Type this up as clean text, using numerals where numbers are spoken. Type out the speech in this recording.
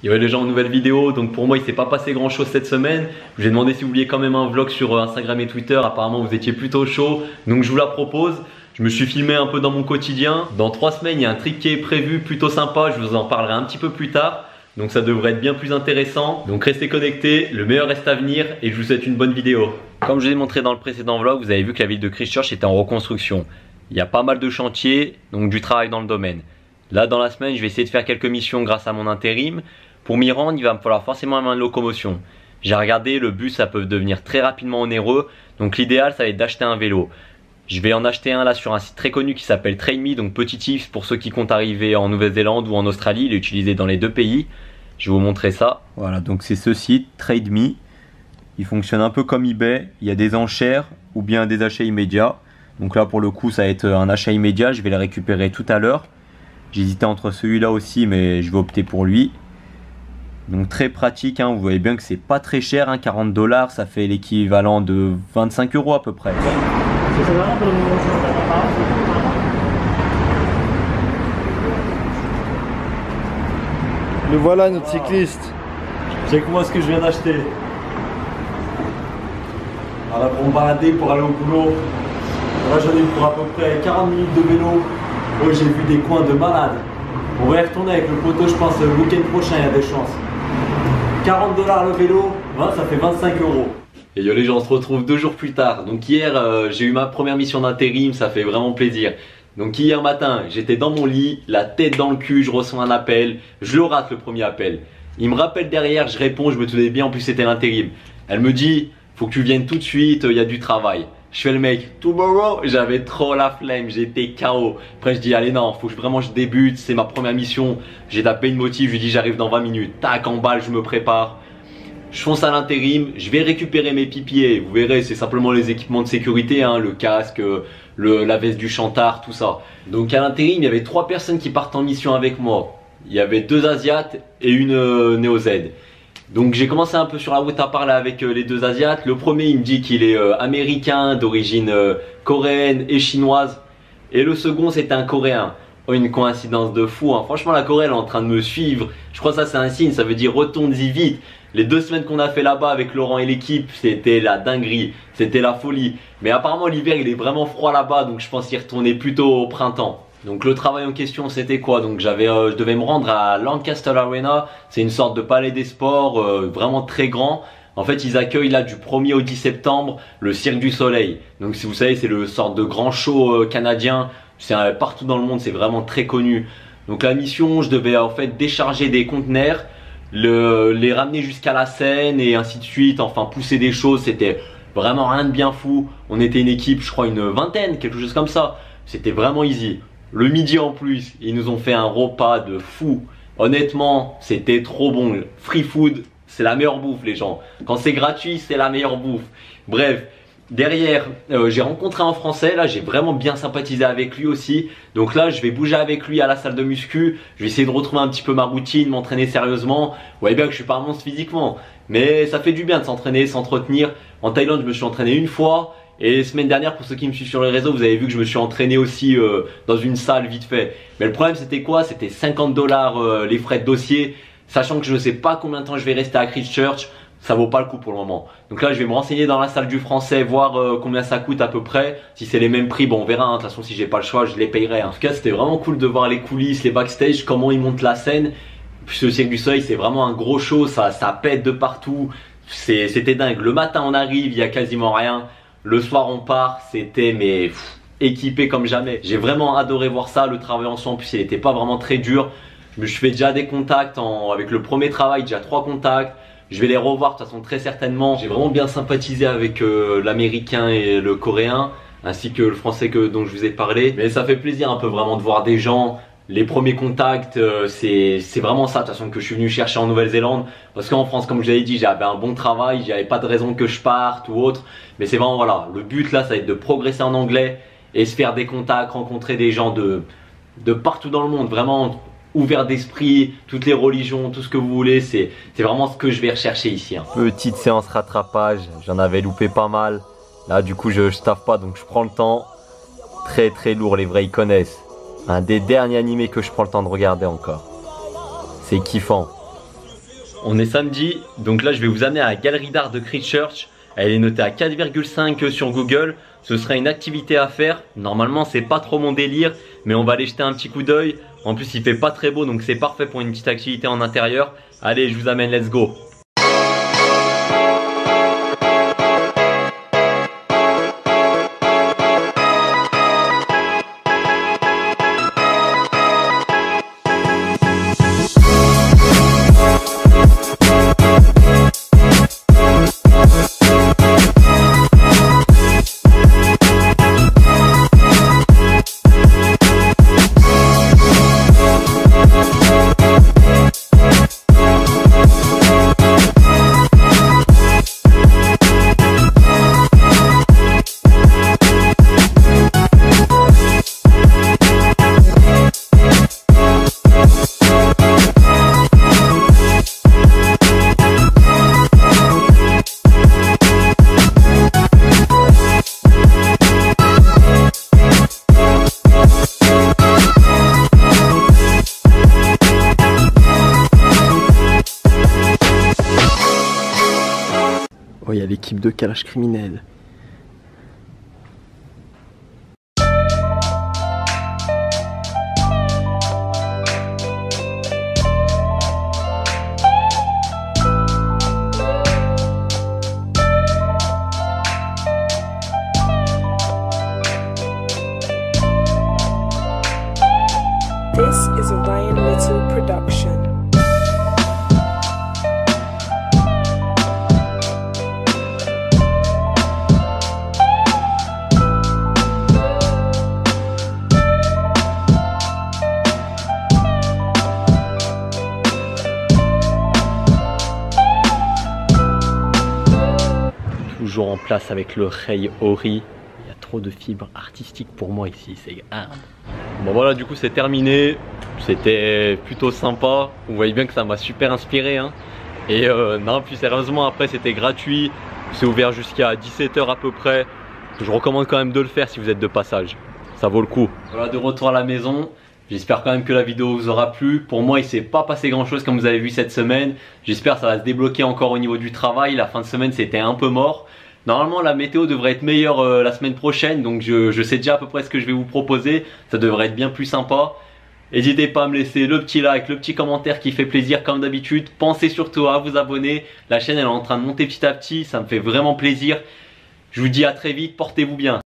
Il y avait les gens en nouvelle vidéo, donc pour moi il s'est pas passé grand chose cette semaine. Je vous ai demandé si vous vouliez quand même un vlog sur Instagram et Twitter, apparemment vous étiez plutôt chaud, donc je vous la propose. Je me suis filmé un peu dans mon quotidien. Dans 3 semaines il y a un trick qui est prévu plutôt sympa, je vous en parlerai un petit peu plus tard. Donc ça devrait être bien plus intéressant. Donc restez connectés, le meilleur reste à venir et je vous souhaite une bonne vidéo. Comme je vous ai montré dans le précédent vlog, vous avez vu que la ville de Christchurch était en reconstruction. Il y a pas mal de chantiers, donc du travail dans le domaine. Là dans la semaine je vais essayer de faire quelques missions grâce à mon intérim. Pour m'y rendre il va me falloir forcément un moyen de locomotion. J'ai regardé, le bus ça peut devenir très rapidement onéreux. Donc l'idéal ça va être d'acheter un vélo. Je vais en acheter un là sur un site très connu qui s'appelle TradeMe, donc petit tips pour ceux qui comptent arriver en Nouvelle-Zélande ou en Australie, il est utilisé dans les deux pays. Je vais vous montrer ça. Voilà, donc c'est ce site, TradeMe. Il fonctionne un peu comme eBay, il y a des enchères ou bien des achats immédiats. Donc là pour le coup ça va être un achat immédiat, je vais le récupérer tout à l'heure. J'hésitais entre celui-là aussi mais je vais opter pour lui. Donc très pratique, hein. Vous voyez bien que c'est pas très cher, hein. 40 $, ça fait l'équivalent de 25 € à peu près. Le voilà notre cycliste. Check-moi ce que je viens d'acheter. Voilà, pour me balader, pour aller au boulot. Là j'en ai pour à peu près 40 minutes de vélo. Oh, j'ai vu des coins de malade. On va y retourner avec le poteau, je pense le week-end prochain, il y a des chances. 40 $ le vélo, ça fait 25 €. Et yo les gens, on se retrouve 2 jours plus tard. Donc hier, j'ai eu ma première mission d'intérim, ça fait vraiment plaisir. Donc hier matin, j'étais dans mon lit, la tête dans le cul, je reçois un appel. Je le rate le premier appel. Il me rappelle derrière, je réponds, je me tenais bien, en plus c'était l'intérim. Elle me dit, faut que tu viennes tout de suite, il y a du travail. Je fais le mec, tomorrow, j'avais trop la flemme, j'étais KO. Après je dis allez non, faut que vraiment je débute, c'est ma première mission. J'ai tapé une motive, je lui dis j'arrive dans 20 minutes. Tac, en balle, je me prépare. Je fonce à l'intérim, je vais récupérer mes pipiers. Vous verrez, c'est simplement les équipements de sécurité, hein, le casque, la veste du chantard, tout ça. Donc à l'intérim, il y avait 3 personnes qui partent en mission avec moi. Il y avait 2 Asiates et une Néo-Z. Donc j'ai commencé un peu sur la route à parler avec les 2 Asiates. Le premier il me dit qu'il est américain, d'origine coréenne et chinoise. Et le second c'était un coréen. Oh, une coïncidence de fou, hein. Franchement la Corée elle est en train de me suivre. Je crois que ça c'est un signe, ça veut dire retourne-y vite. Les 2 semaines qu'on a fait là-bas avec Laurent et l'équipe, c'était la dinguerie, c'était la folie. Mais apparemment l'hiver il est vraiment froid là-bas, donc je pense y retourner plutôt au printemps. Donc le travail en question c'était quoi? Donc je devais me rendre à Lancaster Arena, c'est une sorte de palais des sports vraiment très grand. En fait ils accueillent là du 1er au 10 septembre le Cirque du Soleil. Donc si vous savez c'est le sorte de grand show canadien, c'est partout dans le monde, c'est vraiment très connu. Donc la mission, je devais en fait décharger des conteneurs, les ramener jusqu'à la scène et ainsi de suite, enfin pousser des choses, c'était vraiment rien de bien fou. On était une équipe, je crois une vingtaine, quelque chose comme ça, c'était vraiment easy. Le midi en plus, ils nous ont fait un repas de fou. Honnêtement, c'était trop bon. Free food, c'est la meilleure bouffe les gens. Quand c'est gratuit, c'est la meilleure bouffe. Bref, derrière, j'ai rencontré un Français. Là, j'ai vraiment bien sympathisé avec lui aussi. Donc là, je vais bouger avec lui à la salle de muscu. Je vais essayer de retrouver un petit peu ma routine, m'entraîner sérieusement. Vous voyez bien que je suis pas un monstre physiquement. Mais ça fait du bien de s'entraîner, s'entretenir. En Thaïlande, je me suis entraîné une fois. Et semaine dernière, pour ceux qui me suivent sur les réseaux, vous avez vu que je me suis entraîné aussi dans une salle vite fait. Mais le problème c'était quoi? C'était 50 $ les frais de dossier. Sachant que je ne sais pas combien de temps je vais rester à Christchurch, ça vaut pas le coup pour le moment. Donc là je vais me renseigner dans la salle du français, voir combien ça coûte à peu près. Si c'est les mêmes prix, bon on verra, hein. De toute façon si j'ai pas le choix je les payerai. En tout cas c'était vraiment cool de voir les coulisses, les backstage, comment ils montent la scène. Puis le Cirque du Soleil c'est vraiment un gros show, ça pète de partout. C'était dingue. Le matin on arrive, il y a quasiment rien. Le soir on part, c'était équipé comme jamais. J'ai vraiment adoré voir ça, le travail en soi en plus il n'était pas vraiment très dur. Je me suis fait déjà des contacts avec le premier travail, déjà 3 contacts. Je vais les revoir de toute façon très certainement. J'ai vraiment bien sympathisé avec l'américain et le coréen, ainsi que le français dont je vous ai parlé. Mais ça fait plaisir un peu vraiment de voir des gens. Les premiers contacts, c'est vraiment ça de toute façon que je suis venu chercher en Nouvelle-Zélande. Parce qu'en France, comme je vous l'avais dit, j'avais un bon travail, j'avais pas de raison que je parte ou autre. Mais c'est vraiment voilà, le but là, ça va être de progresser en anglais et se faire des contacts, rencontrer des gens de partout dans le monde, vraiment ouvert d'esprit, toutes les religions, tout ce que vous voulez, c'est vraiment ce que je vais rechercher ici. Hein. Petite séance rattrapage, j'en avais loupé pas mal. Là du coup je taffe pas donc je prends le temps. Très très lourd, les vrais ils connaissent. Un des derniers animés que je prends le temps de regarder encore. C'est kiffant. On est samedi, donc là je vais vous amener à la galerie d'art de Christchurch. Elle est notée à 4,5 sur Google. Ce sera une activité à faire. Normalement c'est pas trop mon délire, mais on va aller jeter un petit coup d'œil. En plus il fait pas très beau, donc c'est parfait pour une petite activité en intérieur. Allez, je vous amène, let's go. Oh, il y a l'équipe de calage criminel. This is a Ryan Little production. Toujours en place avec le Rei Ori. Il y a trop de fibres artistiques pour moi ici, c'est hard. Bon voilà, du coup c'est terminé. C'était plutôt sympa. Vous voyez bien que ça m'a super inspiré hein. Et non, plus sérieusement après c'était gratuit. C'est ouvert jusqu'à 17 h à peu près. Je recommande quand même de le faire si vous êtes de passage. Ça vaut le coup. Voilà, de retour à la maison. J'espère quand même que la vidéo vous aura plu. Pour moi il s'est pas passé grand chose comme vous avez vu cette semaine. J'espère que ça va se débloquer encore au niveau du travail. La fin de semaine c'était un peu mort. Normalement la météo devrait être meilleure la semaine prochaine. Donc je sais déjà à peu près ce que je vais vous proposer. Ça devrait être bien plus sympa. N'hésitez pas à me laisser le petit like, le petit commentaire qui fait plaisir comme d'habitude. Pensez surtout à vous abonner. La chaîne elle est en train de monter petit à petit. Ça me fait vraiment plaisir. Je vous dis à très vite, portez-vous bien.